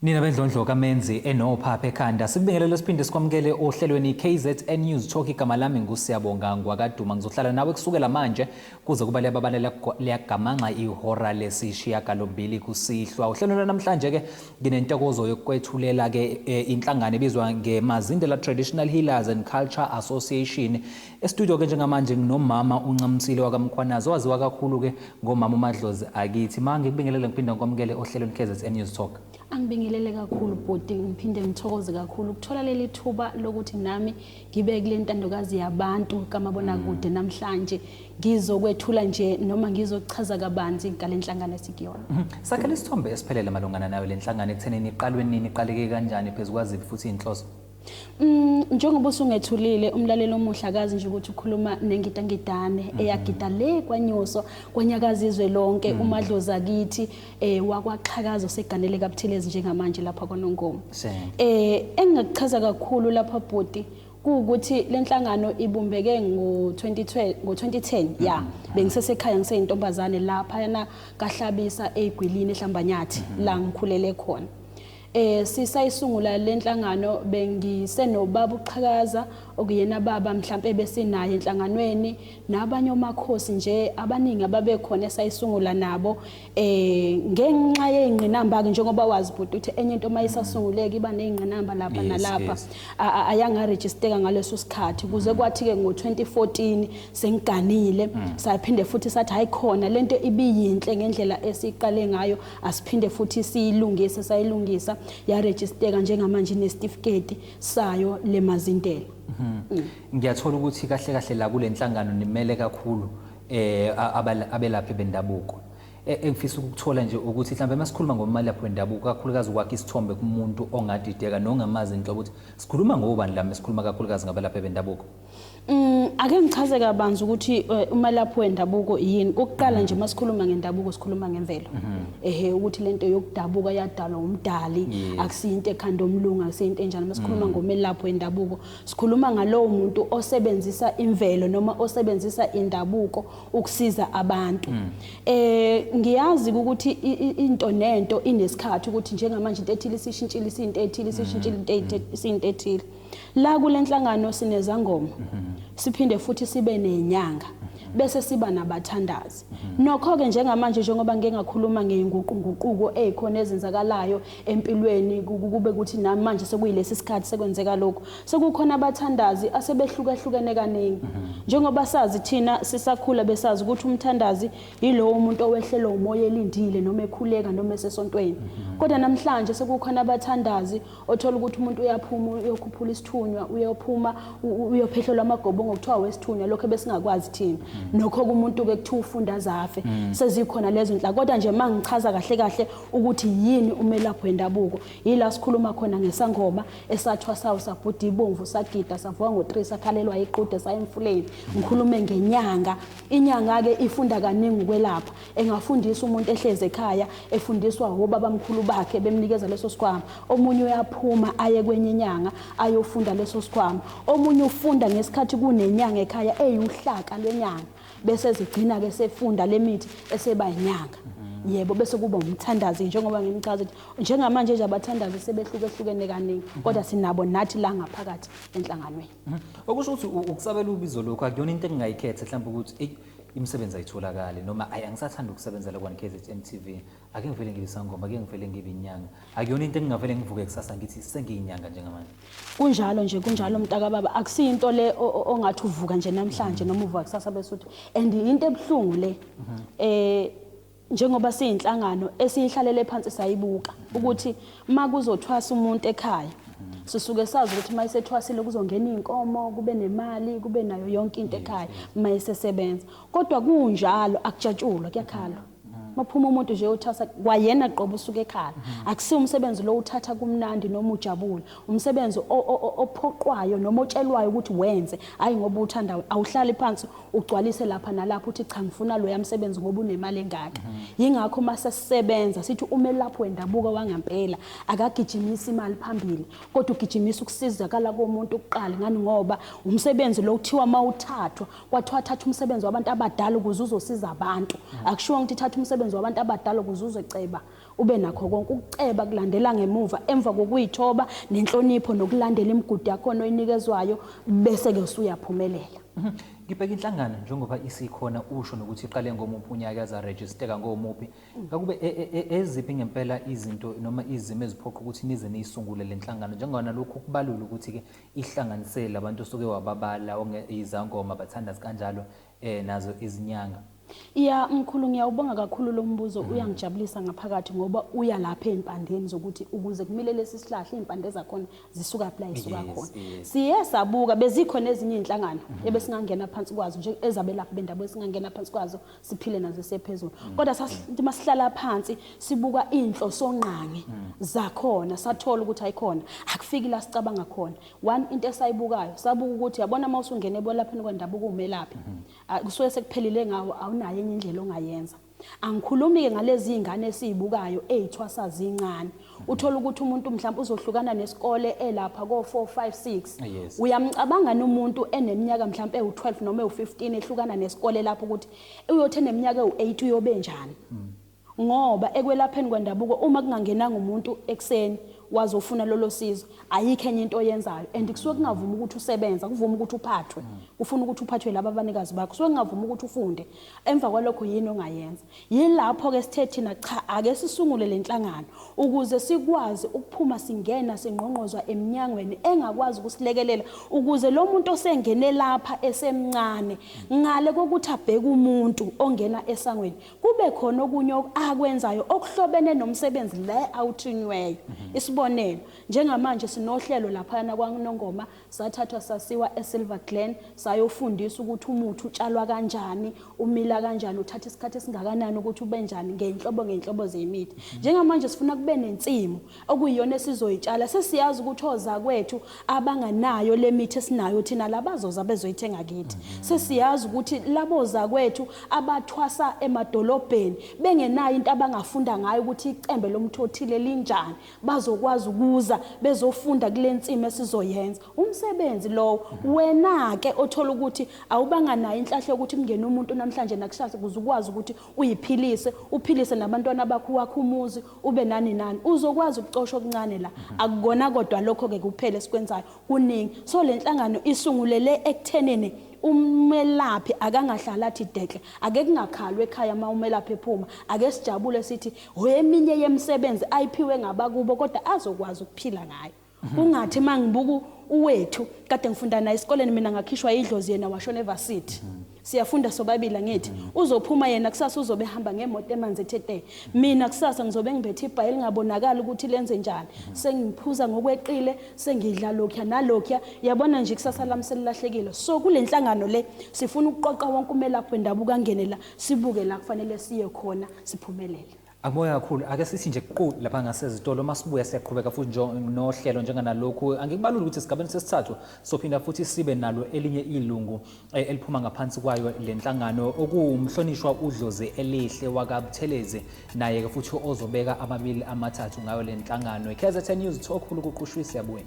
Nina bendlondlo kaMenzi enophapha ekhanda sikubingelele siphinde sikwamukele ohlelweni KZN News Talk igama lami nguSiyabonga ngwakaduma ngizohlala nawe kusukela manje kuze kuba liyababalela liyagamanxa ihora lesishiyagalombili kusihlwa uhlelo namhlanje ke nginentokozo yokwethulela ke inhlangano ebizwa ngeMazindela Traditional Healers and Culture Association estudio ke njengamanje nginomama uNcamisile wakamkhwanazi waziwa kakhulu ke ngomama uMadlozi akithi manje ngikubingelele ngiphinda ngikwamukele ohlelweni KZN News Talk. Angibingelele kakhulu bhuti ngiphinde ngithokoze kakhulu ukuthola leli thuba lokuthi nami ngibe kule ntandokazi yabantu kamabona kude namhlanje ngizokwethula nje noma ngizochaza kabanzi ngalenhlangano esikuyona. Sakhele isithombe esiphelele malungana nayo lenhlangano ekuthenini iqalwe nini iqaleke kanjani phezukwazi futhi inhloso. Njengoba usungethulile umlalelo omuhlakazi nje ukuthi ukhuluma nengidangidane eyagida le kwanyuso kwanyakazi izwe lonke uMadlozi akithi wakwaXhakaza seganele kaButhelezi njengamanje lapha kwaNongoma. Engingakuchaza kakhulu lapha bhuti kuukuthi lenhlangano ibumbeke ngo2010 ya bengisesekhaya ngiseyintombazane lapha yana kaHlabisa eGwilini eHlambanyathi la ngikhulele khona. Sisayisungula lenhlangano bengisenobaba uXhakaza okuyena baba mhlambe besinaye enhlanganweni nabanye omakhosi nje abaningi ababekhona esayisungula nabo ngenxa yengqinamba ke njengoba wazi bhuti uthi enye into mayisasunguleka iba nezingqinamba lapha nalapha ayanga register ngaleso sikhathi kuze kwathi ke ngo2014 sengiganile saphinde futhi sathi hayi khona lento ibiyinhle ngendlela esiqale ngayo asiphinde futhi siyilungise sayilungisa ya register njengamanje nesitifiketi sayo leMazindela. Ngiyathola ukuthi kahle la kule nhlangano nimele kakhulu abelaphi bendabuko. Engifisa ukuthola nje ukuthi mhlambe masikhuluma ngomalaphi wendabuko kakhulukazi ukwakhe isithombe kumuntu ongadideka nongamazi inhlobo ukuthi sikhuluma ngobani la mesikhuluma kakhulukazi ngabelaphi bendabuko. Ake ngichaze kabanzi ukuthi umalaphi wendabuko yini. Kokuqala nje masikhuluma ngendabuko sikhuluma ngemvelo. Ukuthi lento yokudabuka yadalwa umdali akusiyinto ekhanda omlungu akusiyinto enjani masikhuluma ngomelaphi wendabuko sikhuluma ngalowo muntu osebenzisa imvelo noma osebenzisa indabuko ukusiza abantu. Ngiyazi ukuthi into nento inesikhathi ukuthi njengamanje into ethile sishintshile isinto ethile sishintshile into ethile la kulenhlangano sinezangoma siphinde futhi sibe nenyanga bese siba nabathandazi nokho ke njengamanje njengoba ngeke ngakhuluma ngeinguquko ezikhona ezenzakalayo empilweni kube ukuthi namanje sekuyilesi sikhathi sekwenzeka lokho sekukhona abathandazi asebehlukahlukene kaningi njengoba sazi thina sisakhula besazi ukuthi umthandazi yilowo umuntu owehlelwa umoya elindile noma ekhuleka noma esesontweni kodwa namhlanje sekukhona abathandazi othola ukuthi umuntu uyaphuma uyokhuphula isithunywa uyophuma uyophehlelwa amagobo ngokuthiwa wesithunywa lokho besingakwazi thina nokho kumuntu ke kuthiwa ufunda zafe sezikhona lezo inhla kodwa nje mangichaza kahle ukuthi yini umelaphi wendabuko yila sikhuluma khona ngesangoma esathwa sawo sabhudi ibomvu sagida savuka ngo3 sakhalelwa iqude sayemfuleni ngikhulume ngenyanga inyanga ke ifunda kaningi ukwelapha engafundisa umuntu ehleze ekhaya efundiswa obaba mkhulu bakhe bemnikeza leso sikhwama omunye uyaphuma aye kwenye inyanga ayofunda leso sikhwama omunye ufunda ngesikhathi kunenyanga ekhaya eyuhlaka lwenyanga bese zigcina ke sefunda lemithi eseba inyanga yebo bese kuba umthandazi njengoba ngimchaza njengamanje nje abathandazi sebehlukahlukene kaningi kodwa sinabo nathi la ngaphakathi enhlanganweni. Okusho ukuthi ukusabela ubizo lokho akuyona into engingayikhetha mhlawumbe ukuthi imisebenzi ayitholakala noma ayangisathanda ukusebenzela kwaKZN TV ake ngivele ngibisangoma ake ngivele ngibe inyanga akuyona into engingavele ngivuke kusasa ngithi sengiyinyanga njengamanje kunjalo nje kunjalo mntaka baba akusiyinto le ongathi uvuka nje namhlanje noma uvuka kusasa besuthi and into ebhlungu le njengoba siyinhlangano esihlalele phansi sayibuka ukuthi makuzothwasa umuntu ekhaya sisuke sazi ukuthi mayisethwasile kuzongena inkomo kube nemali kube nayo yonke into ekhaya mayisesebenza kodwa kunjalo akujatshulwa kuyakhala maphuma umuntu nje uthasa kwayena qobo usuke ekhaya akusiyo umsebenzi lo uthatha kumnandi noma ujabule umsebenzi ophoqwayo noma otshelwayo ukuthi wenze hayi ngoba uthanda awuhlali phansi ugcwalise lapha nalapha uthi cha ngifuna lo yamsebenzi ngoba unemali engaka yingakho mase sisebenza sithi umelaphi wendabuko wangempela akagijimisa imali phambili kodwa ugijimisa ukusizakala komuntu ukuqala ngani ngoba umsebenzi lo kuthiwa mawuthathwa kwathiwa thatha umsebenzi wabantu abadala ukuze uzosiza abantu akushiwo ukuthi thatha umsebenzi umsebenzi wabantu abadala ukuze uzeceba ube nakho konke ukuceba kulandela ngemuva emva kokuyithoba nenhlonipho nokulandela imigudu yakho oyinikezwayo bese ke usuyaphumelela. Ngibheka inhlangano njengoba isikhona usho nokuthi iqale ngomuphi unyaka yazarejisteka ngomuphi. Ngakube eziphi ngempela izinto noma izimo eziphoqa ukuthi nize niyisungule le nhlangano njengona lokhu kubalula ukuthi ke ihlanganisele abantu osuke wababala izangoma bathandazi kanjalo nazo izinyanga. Ya mkhulu ngiyawubonga kakhulu lo mbuzo uyangijabulisa ngaphakathi ngoba uya lapha empandeni zokuthi ukuze kumile lesi sihlahla impande zakhona zisuka la isuka khona. Siye sabuka bezikhona ezinye inhlangano ebesingangena phansi kwazo nje ezabelaphi bendaba esingangena phansi kwazo siphile nazo sephezulu. Kodwa sathi masihlala phansi sibuka inhloso nqangi zakhona sathola ukuthi ayikhona akufiki la sicabanga khona. One into esayibukayo sabuka ukuthi yabona mawusungena ebolapheni kwendaba ukumelaphi kusuke sekuphelile ngawo naye enye indlela ongayenza. Angikhulumi ke ngalezi ingane esizibukayo ezithwasa zincane. Uthola ukuthi umuntu mhlawumbe uzohlukana nesikole elapha ko 4 5 6. Uyamcabanga nomuntu eneminyaka mhlawumbe ewu12 noma ewu15 ehlukana nesikole lapho ukuthi uyothi eneminyaka ewu8 uyobe njani. Ngoba ekwelapheni kwendabuko uma kungangenanga umuntu ekseni wazofuna lolo sizo ayikho enye into oyenzayo and kusuke kungavuma ukuthi usebenza kuvuma ukuthi uphathwe ufuna ukuthi uphathwe laba abanikazi bakho kusuke kungavuma ukuthi ufunde emva kwalokho yini ongayenza yilapho ke sithe thina cha ake sisungule lenhlangano ukuze sikwazi ukuphuma singena singqongqozwa eminyangweni engakwazi ukusilekelela ukuze lo muntu osengene lapha esemncane ngale kokuthi abheke umuntu ongena esangweni kube khona okunye akwenzayo okuhlobene nomsebenzi la awuthinyweyo. Isibonelo njengamanje sinohlelo lapha na kwaNongoma sathathwa sasiwa eSilver Glen sayofundisa ukuthi umuthi utshalwa kanjani umila kanjani uthatha isikhathi esingakanani ukuthi ube njani ngenhlobo zemithi. Njengamanje sifuna kube nensimu okuyiyona esizoyitshala sesiyazi ukuthi oza kwethu abanganayo lemithi esinayo thina labazoza bezoyithenga kithi. Sesiyazi ukuthi laboza kwethu abathwasa emadolobheni bengenayo into abangafunda ngayo ukuthi icembe lomthothile linjani bazokwazi ukuza bezofunda kule nsimo esizoyenza umsebenzi lo wena ke othola ukuthi awubanga nayo inhlahla ukuthi mngene umuntu namhlanje nakusasa ukuze ukwazi ukuthi uyiphilise uphilise nabantwana bakho wakho umuzi ube nani uzokwazi ukucosha okuncane la akugona kodwa lokho ke kuphela sikwenzayo kuningi so le nhlangano isungulele ekuthenini umelaphi akangahlala athi dekle ake kungakhalwe ekhaya mawumelaphi ephuma ake sijabule sithi eminye yemisebenzi ayiphiwe ngabakubo kodwa azokwazi ukuphila ngayo. Kungathi mangibuka uwethu kade ngifunda naye esikoleni mina ngakhishwa idlozi yena washona eVarsity. Siyafunda sobabili ngithi uzophuma yena kusasa uzobe hamba ngemoto emanzi ethethe mina kusasa ngizobe ngibethe ibhayili ngabonakala ukuthi lenze njani sengiphuza ngokweqile sengidla lokho nalokho yabona nje kusasa lami selilahlekile. So kule nhlangano le sifuna ukuqoqa wonke umelaphi wendabuko angene la sibuke la kufanele siye khona siphumelele. Akumoya kakhulu ake sithi nje kuqu lapha ngasezitolo masibuya siyaqhubeka futhi nohlelo njenganalokhu angikubalula ukuthi sigabeni sesithathu sophinda futhi sibe nalo elinye ilungu eliphuma ngaphansi kwayo lenhlangano okuwumhlonishwa uDlozi elihle wakabuthelezi naye ke futhi ozobeka amabili amathathu ngayo lenhlangano. KZN News Talk ukuqhushwa siyabuya.